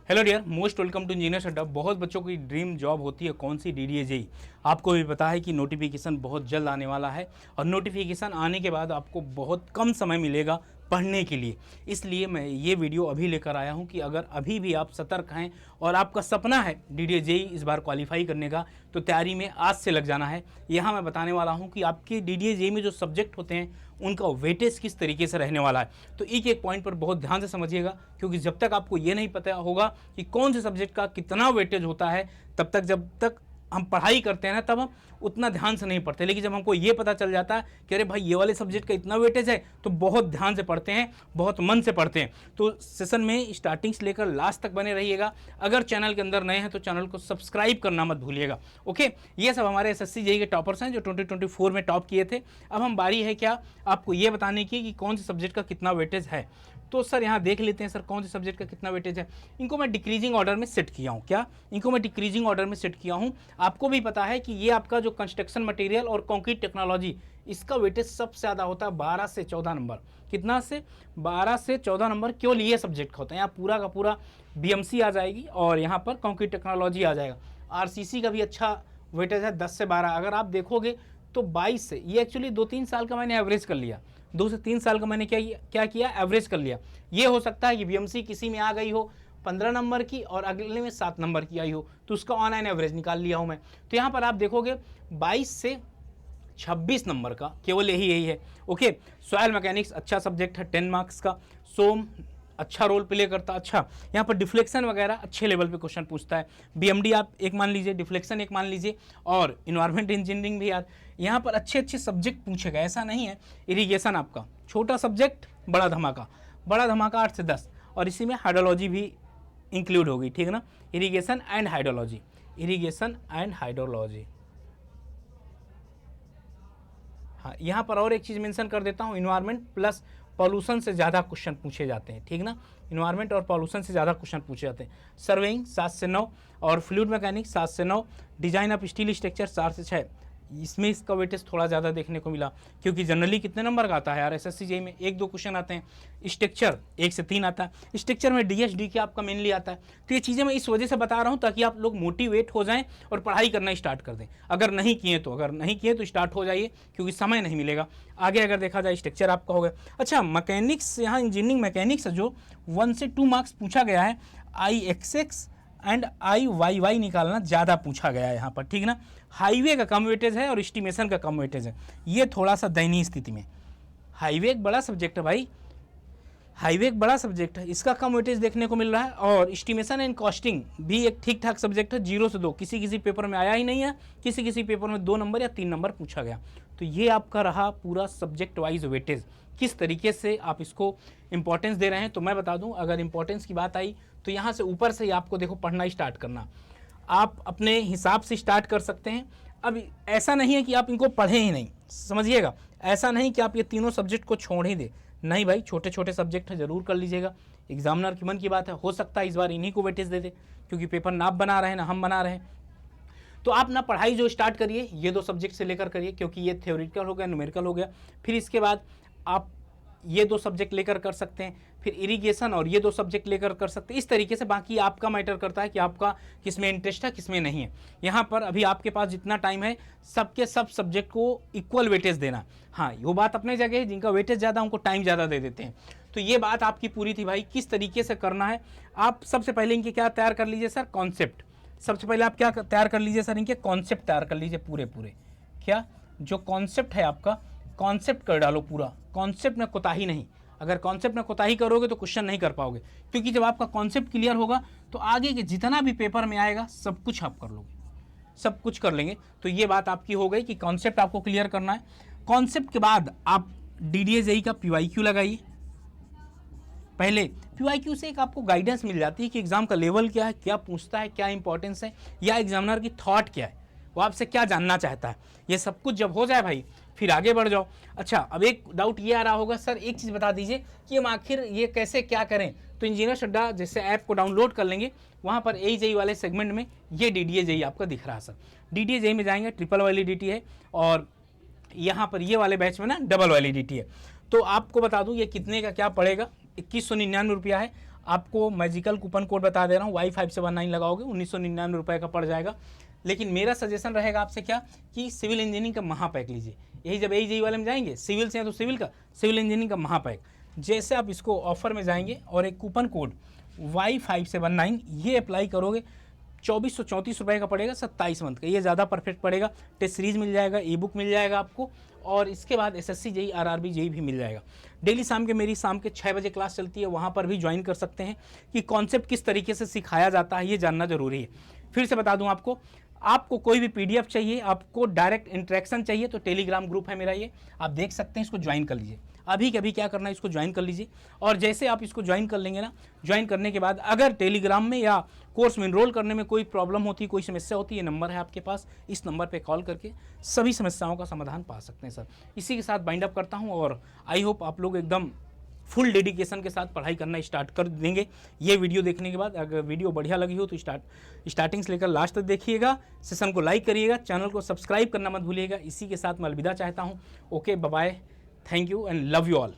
Hello dear, most welcome to engineer Adda. बहुत बच्चों की ड्रीम जॉब होती है कौन सी, डीडीए जेई। आपको भी पता है कि नोटिफिकेशन बहुत जल्द आने वाला है और नोटिफिकेशन आने के बाद आपको बहुत कम समय मिलेगा पढ़ने के लिए। इसलिए मैं ये वीडियो अभी लेकर आया हूँ कि अगर अभी भी आप सतर्क हैं और आपका सपना है डीडीए जेई इस बार क्वालिफाई करने का, तो तैयारी में आज से लग जाना है। यहाँ मैं बताने वाला हूँ कि आपके डीडीए जेई में जो सब्जेक्ट होते हैं उनका वेटेज किस तरीके से रहने वाला है। तो एक एक पॉइंट पर बहुत ध्यान से समझिएगा, क्योंकि जब तक आपको ये नहीं पता होगा कि कौन से सब्जेक्ट का कितना वेटेज होता है, जब तक हम पढ़ाई करते हैं ना, तब हम उतना ध्यान से नहीं पढ़ते। लेकिन जब हमको ये पता चल जाता है कि अरे भाई ये वाले सब्जेक्ट का इतना वेटेज है, तो बहुत ध्यान से पढ़ते हैं, बहुत मन से पढ़ते हैं। तो सेशन में स्टार्टिंग से लेकर लास्ट तक बने रहिएगा। अगर चैनल के अंदर नए हैं तो चैनल को सब्सक्राइब करना मत भूलिएगा। ओके, ये सब हमारे एसएससी जेईई के टॉपर्स हैं जो 2024 में टॉप किए थे। अब हम बारी है क्या आपको ये बताने की कि कौन से सब्जेक्ट का कितना वेटेज है। तो सर यहाँ देख लेते हैं सर कौन से सब्जेक्ट का कितना वेटेज है। इनको मैं डिक्रीजिंग ऑर्डर में सेट किया हूँ। क्या इनको मैं डिक्रीजिंग ऑर्डर में सेट किया हूँ। आपको भी पता है कि ये आपका जो कंस्ट्रक्शन मटेरियल और कंक्रीट टेक्नोलॉजी, इसका वेटेज सबसे ज़्यादा होता है 12 से 14 नंबर। कितना से 12 से 14 नंबर केवल ये सब्जेक्ट का होता है। यहाँ पूरा का पूरा बीएमसी आ जाएगी और यहाँ पर कंक्रीट टेक्नोलॉजी आ जाएगा। आरसीसी का भी अच्छा वेटेज है 10 से 12। अगर आप देखोगे तो 22 से, ये एक्चुअली 2-3 साल का मैंने एवरेज कर लिया। 2 से 3 साल का मैंने क्या किया, एवरेज कर लिया। ये हो सकता है कि बीएमसी किसी में आ गई हो 15 नंबर की और अगले में 7 नंबर की आई हो, तो उसका ऑनलाइन एवरेज निकाल लिया हूं मैं। तो यहाँ पर आप देखोगे 22 से 26 नंबर का केवल यही है। ओके, सॉयल मैकेनिक्स अच्छा सब्जेक्ट है 10 मार्क्स का। सोम अच्छा रोल प्ले करता। अच्छा, यहाँ पर डिफ्लेक्शन वगैरह अच्छे लेवल पे क्वेश्चन पूछता है। बीएमडी आप एक मान लीजिए, डिफ्लेक्शन एक मान लीजिए, और इन्वायरमेंट इंजीनियरिंग भी याद। यहाँ पर अच्छे अच्छे सब्जेक्ट पूछेगा, ऐसा नहीं है। इरिगेशन आपका छोटा सब्जेक्ट, बड़ा धमाका 8 से 10, और इसी में हाइड्रोलॉजी भी इंक्लूड होगी, ठीक है ना। Irrigation and hydrology, irrigation and hydrology. हाँ, यहाँ पर और एक चीज़ मेंशन कर देता हूँ, इन्वायरमेंट प्लस पॉल्यूशन से ज़्यादा क्वेश्चन पूछे जाते हैं, ठीक ना। इन्वायरमेंट और पॉल्यूशन से ज़्यादा क्वेश्चन पूछे जाते हैं। सर्वेइंग 7 से 9 और फ्लूइड मैकेनिक्स 7 से 9, डिजाइन ऑफ स्टील स्ट्रक्चर 4 से 6। इसमें इसका वेटेज थोड़ा ज़्यादा देखने को मिला, क्योंकि जनरली कितने नंबर का आता है यार एसएससी जेईई में, 1-2 क्वेश्चन आते हैं। स्ट्रक्चर 1 से 3 आता है। स्ट्रक्चर में डीएसडी के आपका मेनली आता है। तो ये चीज़ें मैं इस वजह से बता रहा हूँ ताकि आप लोग मोटिवेट हो जाएं और पढ़ाई करना स्टार्ट कर दें। अगर नहीं किए तो स्टार्ट हो जाइए, क्योंकि समय नहीं मिलेगा आगे। अगर देखा जाए स्ट्रक्चर आपका हो गया। अच्छा, मैकेनिक्स, यहाँ इंजीनियरिंग मैकेनिक्स जो 1 से 2 मार्क्स पूछा गया है, IXX एंड IYY निकालना ज़्यादा पूछा गया है यहाँ पर, ठीक ना। हाईवे का कम वेटेज है और एस्टिमेशन का कम वेटेज है। ये थोड़ा सा दयनीय स्थिति में। हाईवे एक बड़ा सब्जेक्ट है भाई, हाईवे एक बड़ा सब्जेक्ट है, इसका कम वेटेज देखने को मिल रहा है। और एस्टिमेशन एंड कॉस्टिंग भी एक ठीक ठाक सब्जेक्ट है, 0 से 2, किसी पेपर में आया ही नहीं है, किसी पेपर में 2 नंबर या 3 नंबर पूछा गया। तो ये आपका रहा पूरा सब्जेक्ट वाइज वेटेज, किस तरीके से आप इसको इंपॉर्टेंस दे रहे हैं। तो मैं बता दूं, अगर इंपॉर्टेंस की बात आई तो यहाँ से ऊपर से ही आपको देखो पढ़ना स्टार्ट करना। आप अपने हिसाब से स्टार्ट कर सकते हैं। अब ऐसा नहीं है कि आप इनको पढ़ें ही नहीं, समझिएगा। ऐसा नहीं कि आप ये तीनों सब्जेक्ट को छोड़ ही दें, नहीं भाई, छोटे छोटे सब्जेक्ट जरूर कर लीजिएगा। एग्जामिनर की मन की बात है, हो सकता है इस बार इन्हीं को वेटेज दे दे, क्योंकि पेपर ना आप बना रहे हैं ना हम बना रहे हैं। तो आप ना पढ़ाई जो स्टार्ट करिए ये 2 सब्जेक्ट से लेकर करिए, क्योंकि ये थ्योरेटिकल हो गया, न्यूमेरिकल हो गया। फिर इसके बाद आप ये 2 सब्जेक्ट लेकर कर सकते हैं, फिर इरिगेशन और ये 2 सब्जेक्ट लेकर कर सकते हैं। इस तरीके से बाकी आपका मैटर करता है कि आपका किस में इंटरेस्ट है, किस में नहीं है। यहाँ पर अभी आपके पास जितना टाइम है, सबके सब सब्जेक्ट को इक्वल वेटेज देना। हाँ, वो बात अपने जगह है, जिनका वेटेज ज़्यादा उनको टाइम ज़्यादा दे देते हैं। तो ये बात आपकी पूरी थी भाई, किस तरीके से करना है। आप सबसे पहले इनके क्या तैयार कर लीजिए सर, कॉन्सेप्ट। सबसे पहले आप क्या तैयार कर लीजिए सर, इनके कॉन्सेप्ट तैयार कर लीजिए पूरे। क्या जो कॉन्सेप्ट है आपका, कॉन्सेप्ट कर डालो पूरा। कॉन्सेप्ट में कोताही नहीं, अगर कॉन्सेप्ट में कोताही करोगे तो क्वेश्चन नहीं कर पाओगे, क्योंकि जब आपका कॉन्सेप्ट क्लियर होगा तो आगे के जितना भी पेपर में आएगा सब कुछ आप कर लोगे, सब कुछ कर लेंगे। तो ये बात आपकी हो गई कि कॉन्सेप्ट आपको क्लियर करना है। कॉन्सेप्ट के बाद आप डीडीए जेईई का पीवाईक्यू लगाइए। पहले पीवाईक्यू से एक आपको गाइडेंस मिल जाती है कि एग्जाम का लेवल क्या है, क्या पूछता है, क्या इंपॉर्टेंस है, या एग्जामिनर की थॉट क्या है, वो आपसे क्या जानना चाहता है। ये सब कुछ जब हो जाए भाई, फिर आगे बढ़ जाओ। अच्छा, अब एक डाउट ये आ रहा होगा, सर एक चीज़ बता दीजिए कि हम आखिर ये कैसे क्या करें। तो इंजीनियर अड्डा जैसे ऐप को डाउनलोड कर लेंगे, वहाँ पर जेईई वाले सेगमेंट में ये डीडीए जेईई आपका दिख रहा है सर। डीडीए जेईई में जाएंगे, ट्रिपल वैलिडिटी है, और यहाँ पर ये वाले बैच में ना डबल वैलिडिटी है। तो आपको बता दूँ ये कितने का क्या पड़ेगा, 2199 रुपया है। आपको मैजिकल कूपन कोड बता दे रहा हूँ, Y5719 लगाओगे 1999 रुपये का पड़ जाएगा। लेकिन मेरा सजेशन रहेगा आपसे क्या कि सिविल इंजीनियरिंग का महापैक लीजिए। यही जब AEJE वाले में जाएंगे, सिविल से हैं तो सिविल का, सिविल इंजीनियरिंग का महापैक, जैसे आप इसको ऑफर में जाएंगे और एक कूपन कोड Y5719 ये अप्लाई करोगे, 2434 रुपये का पड़ेगा 27 मंथ का, ये ज़्यादा परफेक्ट पड़ेगा। टेस्ट सीरीज मिल जाएगा, ई बुक मिल जाएगा आपको, और इसके बाद SSC JEE RRB JEE भी मिल जाएगा। डेली मेरी शाम के 6 बजे क्लास चलती है, वहाँ पर भी ज्वाइन कर सकते हैं कि कॉन्सेप्ट किस तरीके से सिखाया जाता है, ये जानना जरूरी है। फिर से बता दूँ आपको कोई भी PDF चाहिए, आपको डायरेक्ट इंटरेक्शन चाहिए तो टेलीग्राम ग्रुप है मेरा, ये आप देख सकते हैं, इसको ज्वाइन कर लीजिए। अभी कभी क्या करना है, इसको ज्वाइन कर लीजिए, और जैसे आप इसको ज्वाइन कर लेंगे ना, ज्वाइन करने के बाद अगर टेलीग्राम में या कोर्स में इनरोल करने में कोई प्रॉब्लम होती है, कोई समस्या होती है, नंबर है आपके पास, इस नंबर पे कॉल करके सभी समस्याओं का समाधान पा सकते हैं सर। इसी के साथ बाइंड अप करता हूँ, और आई होप आप लोग एकदम फुल डेडिकेशन के साथ पढ़ाई करना स्टार्ट कर देंगे ये वीडियो देखने के बाद। अगर वीडियो बढ़िया लगी हो तो स्टार्टिंग से लेकर लास्ट तक देखिएगा, सेशन को लाइक करिएगा, चैनल को सब्सक्राइब करना मत भूलिएगा। इसी के साथ मैं अलविदा चाहता हूँ। Okay, bye bye, thank you and love you all.